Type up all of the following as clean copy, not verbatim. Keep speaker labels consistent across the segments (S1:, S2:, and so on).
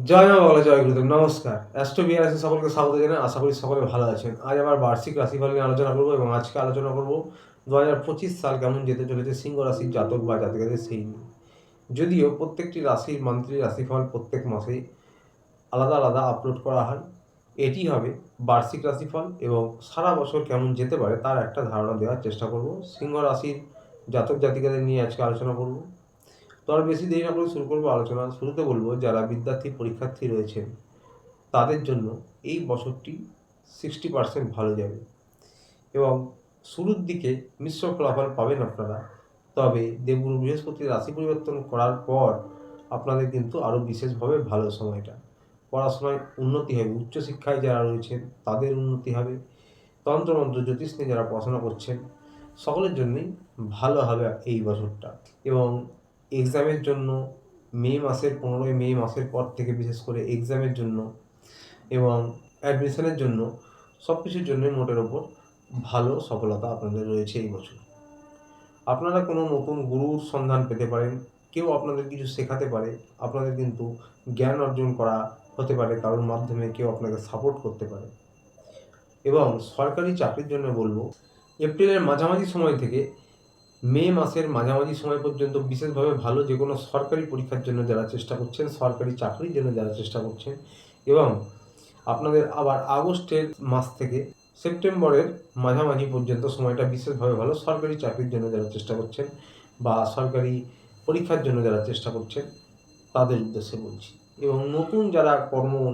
S1: জয় মা বাংলা, জয় গুরুদেব। নমস্কার। অ্যাস্ট্রো বিআরএসে সকলকে স্বাগত জানাই। আশা করি সকলে ভালো আছেন। আজ আবার বার্ষিক রাশিফল নিয়ে আলোচনা করব এবং আজকে আলোচনা করব 2025 সাল কেমন যেতে চলেছে সিংহ রাশির জাতক বা জাতিকাদের সেই নিয়ে। যদিও প্রত্যেকটি রাশির মান্থলি রাশিফল প্রত্যেক মাসেই আলাদা আলাদা আপলোড করা হয়, এটি হবে বার্ষিক রাশিফল এবং সারা বছর কেমন যেতে পারে তার একটা ধারণা দেওয়ার চেষ্টা করব। সিংহ রাশির জাতক জাতিকাদের নিয়ে আজকে আলোচনা করব। তো আর বেশি দেরি না করে শুরু করবো আলোচনা। শুরুতে বলবো, যারা বিদ্যার্থী পরীক্ষার্থী রয়েছেন তাদের জন্য এই বছরটি 60% ভালো যাবে এবং শুরুর দিকে মিশ্র ফলাফল পাবেন আপনারা। তবে দেবগুরু বৃহস্পতি রাশি পরিবর্তন করার পর আপনাদের কিন্তু আরও বিশেষভাবে ভালো সময়টা। পড়াশোনায় উন্নতি হবে, উচ্চশিক্ষায় যারা রয়েছেন তাদের উন্নতি হবে, তন্ত্রমন্ত্র জ্যোতিষ নিয়ে যারা পড়াশোনা করছেন সকলের জন্যই ভালো হবে এই বছরটা। এবং এক্সামের জন্য মে মাসের 15ই মে মাসের পর থেকে বিশেষ করে এক্সামের জন্য এবং অ্যাডমিশনের জন্য সব কিছুর জন্যই মোটের ওপর ভালো সফলতা আপনাদের রয়েছে এই বছর। আপনারা কোনো নতুন গুরুর সন্ধান পেতে পারেন, কেউ আপনাদের কিছু শেখাতে পারে, আপনাদের কিন্তু জ্ঞান অর্জন করা হতে পারে, কারোর মাধ্যমে কেউ আপনাকে সাপোর্ট করতে পারে। এবং সরকারি চাকরির জন্য বলবো, এপ্রিলের মাঝামাঝি সময় থেকে মে মাসের মাঝামাঝি সময় পর্যন্ত বিশেষভাবে ভালো। যে কোনো সরকারি পরীক্ষার জন্য যারা চেষ্টা করছেন, সরকারি চাকরির জন্য যারা চেষ্টা করছেন, এবং আপনাদের আবার আগস্টের মাস থেকে সেপ্টেম্বরের মাঝামাঝি পর্যন্ত সময়টা বিশেষভাবে ভালো সরকারি চাকরির জন্য যারা চেষ্টা করছেন বা সরকারি পরীক্ষার জন্য যারা চেষ্টা করছেন তাদের উদ্দেশ্যে বলছি। এবং নতুন যারা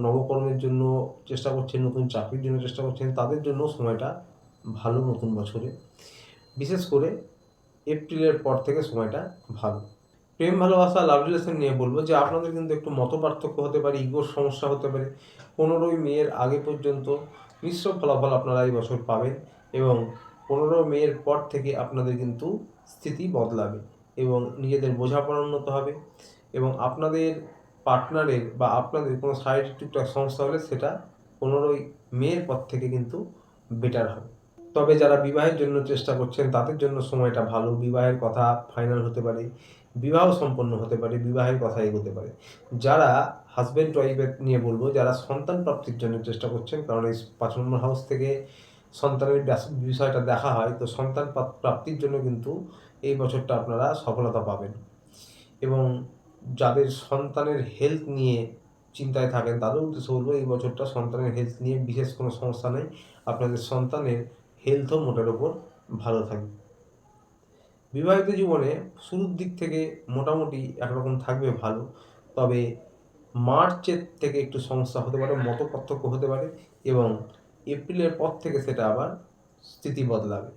S1: নবকর্মের জন্য চেষ্টা করছেন, নতুন চাকরির জন্য চেষ্টা করছেন, তাদের জন্য সময়টা ভালো নতুন বছরে। বিশেষ করে এপ্রিলের পর থেকে সময়টা ভালো। প্রেম ভালোবাসা লাভ রিলেশন নিয়ে বলবো যে আপনাদের কিন্তু একটু মত পার্থক্য হতে পারে, ইগোর সমস্যা হতে পারে। 15ই মের আগে পর্যন্ত মিশ্র ফলাফল আপনারা এই বছর পাবেন এবং 15 মের পর থেকে আপনাদের কিন্তু স্থিতি বদলাবে এবং নিজেদের বোঝাপড়া উন্নত হবে এবং আপনাদের পার্টনারের বা আপনাদের কোনো শারীরিক টুকটাক সমস্যা হলে সেটা 15ই মের পর থেকে কিন্তু বেটার হবে। তবে যারা বিবাহের জন্য চেষ্টা করছেন তাদের জন্য সময়টা ভালো। বিবাহের কথা ফাইনাল হতে পারে, বিবাহ সম্পন্ন হতে পারে, বিবাহের কথা এগোতে পারে। যারা হাজব্যান্ড ওয়াইফের নিয়ে বলবো, যারা সন্তান প্রাপ্তির জন্য চেষ্টা করছেন, কারণ এই 5 নম্বর হাউস থেকে সন্তানের বিষয়টা দেখা হয়, তো সন্তান প্রাপ্তির জন্য কিন্তু এই বছরটা আপনারা সফলতা পাবেন। এবং যাদের সন্তানের হেলথ নিয়ে চিন্তায় থাকেন তাদের উদ্দেশ্যে বলবো, এই বছরটা সন্তানের হেলথ নিয়ে বিশেষ কোনো সমস্যা নেই, আপনাদের সন্তানের হেলথও মোটের ওপর ভালো থাকবে। বিবাহিত জীবনে শুরুর দিক থেকে মোটামুটি একরকম থাকবে ভালো, তবে মার্চের থেকে একটু সমস্যা হতে পারে, মত পার্থক্য হতে পারে এবং এপ্রিলের পর থেকে সেটা আবার স্থিতি বদলাবে।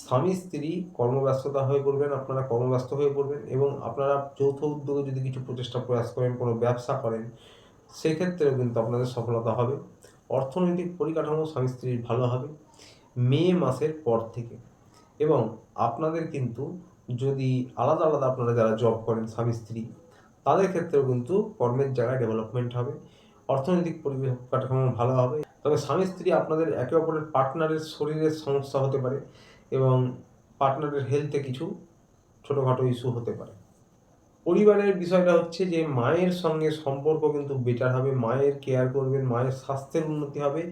S1: স্বামী স্ত্রী কর্মব্যস্ততা হয়ে পড়বেন, আপনারা কর্মব্যস্ত হয়ে পড়বেন এবং আপনারা যৌথ উদ্যোগে যদি কিছু প্রচেষ্টা প্রয়াস করেন, কোনো ব্যবসা করেন, সেক্ষেত্রেও কিন্তু আপনাদের সফলতা হবে। অর্থনৈতিক পরিকাঠামো স্বামী স্ত্রীর ভালো হবে মে মাসের পর থেকে। এবং আপনাদের কিন্তু যদি আলাদা আলাদা আপনারা যারা জব করেন স্বামী স্ত্রী, তাদের ক্ষেত্রেও কিন্তু কর্মের জায়গায় ডেভেলপমেন্ট হবে, অর্থনৈতিক পরিকাঠামো ভালো হবে। তবে স্বামী স্ত্রী আপনাদের একে অপরের পার্টনারের শরীরের সমস্যা হতে পারে এবং পার্টনারের হেলথে কিছু ছোটোখাটো ইস্যু হতে পারে। পরিবারের বিষয়টা হচ্ছে যে মায়ের সঙ্গে সম্পর্ক কিন্তু বেটার হবে, মায়ের কেয়ার করবেন, মায়ের স্বাস্থ্যের উন্নতি হবে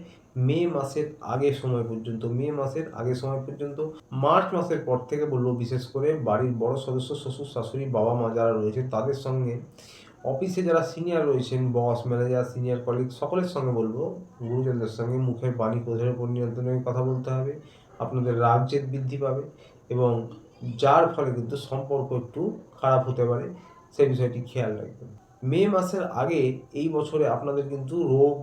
S1: মে মাসের আগে সময় পর্যন্ত। মে মাসের আগে সময় পর্যন্ত মার্চ মাসের পর থেকে বলবো, বিশেষ করে বাড়ির বড় সদস্য, শ্বশুর শাশুড়ি, বাবা মা যারা রয়েছেন তাদের সঙ্গে, অফিসে যারা সিনিয়র রয়েছেন, বস ম্যানেজার সিনিয়র কলিগ, সকলের সঙ্গে বলবো গুরুজনদের সঙ্গে মুখের বাণী ক্রোধের উপর নিয়ন্ত্রণে কথা বলতে হবে। আপনাদের রাজ্যের বৃদ্ধি পাবে এবং যার ফলে কিন্তু সম্পর্ক একটু খারাপ হতে পারে, সেই বিষয়টি খেয়াল রাখবেন। মে মাসের আগে এই বছরে আপনাদের কিন্তু রোগ,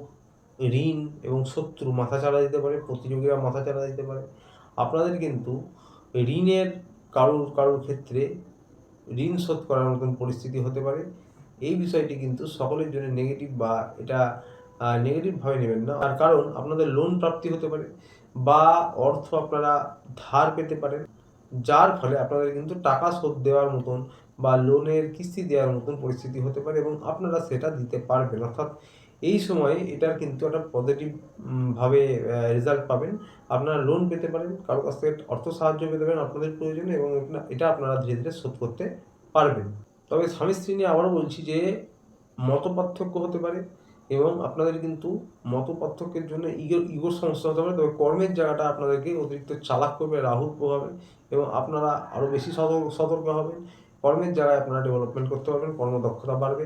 S1: ঋণ এবং শত্রু মাথা চাড়া দিতে পারে, প্রতিযোগীরা মাথা চাড়া দিতে পারে। আপনাদের কিন্তু ঋণের কারোর ক্ষেত্রে ঋণ শোধ করার মতন পরিস্থিতি হতে পারে। এই বিষয়টি কিন্তু সকলের জন্য নেগেটিভ, বা এটা নেগেটিভভাবে নেবেন না। তার কারণ আপনাদের লোন প্রাপ্তি হতে পারে বা অর্থ আপনারা ধার পেতে পারেন, যার ফলে আপনাদের কিন্তু টাকা শোধ দেওয়ার মতন বা লোনের কিস্তি দেওয়ার মতন পরিস্থিতি হতে পারে এবং আপনারা সেটা দিতে পারবেন। অর্থাৎ এই সময়ে এটার কিন্তু একটা পজিটিভ ভাবে রেজাল্ট পাবেন। আপনারা লোন পেতে পারেন, কারোর কাছ থেকে অর্থ সাহায্য পেতে পারেন আপনাদের প্রয়োজনে এবং এটা আপনারা ধীরে ধীরে শোধ করতে পারবেন। তবে স্বামী স্ত্রী নিয়ে আবারও বলছি যে মতপার্থক্য হতে পারে, এবং আপনাদের কিন্তু মত পার্থক্যের জন্য ইগোর সমস্যা হতে পারে। তবে কর্মের জায়গাটা আপনাদেরকে অতিরিক্ত চালাক করবে রাহুর প্রভাবে, এবং আপনারা আরও বেশি সতর্ক হবেন। কর্মের জায়গায় আপনারা ডেভেলপমেন্ট করতে পারবেন, কর্মদক্ষতা বাড়বে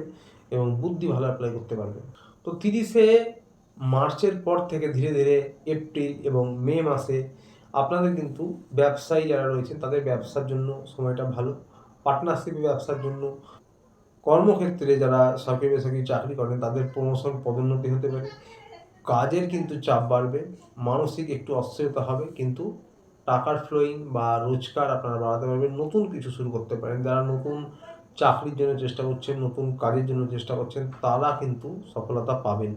S1: এবং বুদ্ধি ভালো অ্যাপ্লাই করতে পারবেন। তো 30শে মার্চের পর থেকে ধীরে ধীরে এপ্রিল এবং মে মাসে আপনাদের কিন্তু ব্যবসায়ী যারা রয়েছেন তাদের ব্যবসার জন্য সময়টা ভালো, পার্টনারশিপে ব্যবসার জন্য, কর্মক্ষেত্রে যারা সরকারি বেসরকারি চাকরি করেন তাদের প্রমোশন পদোন্নতি হতে পারে, কাজের কিন্তু চাপ বাড়বে, মানসিক একটু অস্থিরতা হবে, কিন্তু টাকার ফ্লোয়িং বা রোজগার আপনারা বাড়াতে পারবেন, নতুন কিছু শুরু করতে পারেন। যারা নতুন চাকরির জন্য চেষ্টা করছেন, নতুন কাজের জন্য চেষ্টা করছেন, তারা কিন্তু সফলতা পাবেন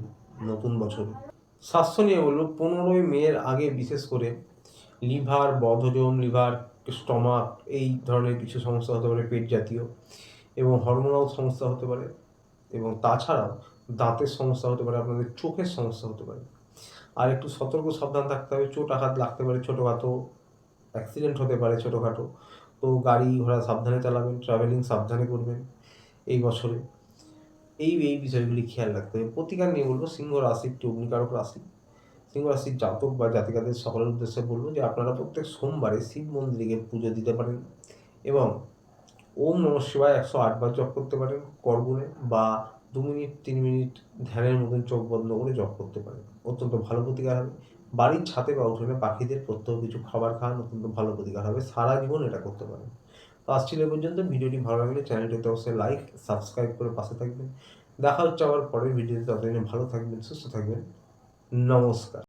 S1: নতুন বছরে। স্বাস্থ্য নিয়ে বলবো 15ই মের আগে বিশেষ করে লিভার, বদহজম, লিভার, স্টমাক এই ধরনের কিছু সমস্যা হতে পারে, পেট জাতীয়, এবং হরমোনাল সমস্যা হতে পারে, এবং তাছাড়াও দাঁতের সমস্যা হতে পারে, আপনাদের চোখের সমস্যা হতে পারে। আর একটু সতর্ক সাবধান থাকতে হবে, চোট আঘাত লাগতে পারে, ছোটোখাটো অ্যাক্সিডেন্ট হতে পারে ছোটোখাটো। তো গাড়ি ঘোড়া সাবধানে চালাবেন, ট্রাভেলিং সাবধানে করবেন এই বছরে। এই বিষয়গুলি খেয়াল রাখতে হবে। প্রতিকার নিয়ে বলবো, সিংহ রাশি একটি অগ্নিকারক রাশি। সিংহ রাশির জাতক বা জাতিকাদের সকলের উদ্দেশ্যে বলবো যে আপনারা প্রত্যেক সোমবারে শিব মন্দিরে গিয়ে পুজো দিতে পারেন, এবং ওম নমঃ শিবায় 108 বার জপ করতে পারেন করগুণে, বা 2 মিনিট 3 মিনিট ধ্যানের মতন চোখ বন্ধ করে জপ করতে পারেন, অত্যন্ত ভালো প্রতিকার হবে। বাড়ির ছাদে বা উঠোনে পাখিদের প্রত্যহ কিছু খাবার খাওয়ান, অত্যন্ত ভালো প্রতিকার হবে, সারা জীবন এটা করতে পারেন। তো আজকের এই পর্যন্ত। ভিডিওটি ভালো লাগলে চ্যানেলটিতে অবশ্যই লাইক সাবস্ক্রাইব করে পাশে থাকবেন। দেখা হচ্ছে আবার পরের ভিডিওতে। ততদিনে ভালো থাকবেন, সুস্থ থাকবেন। নমস্কার।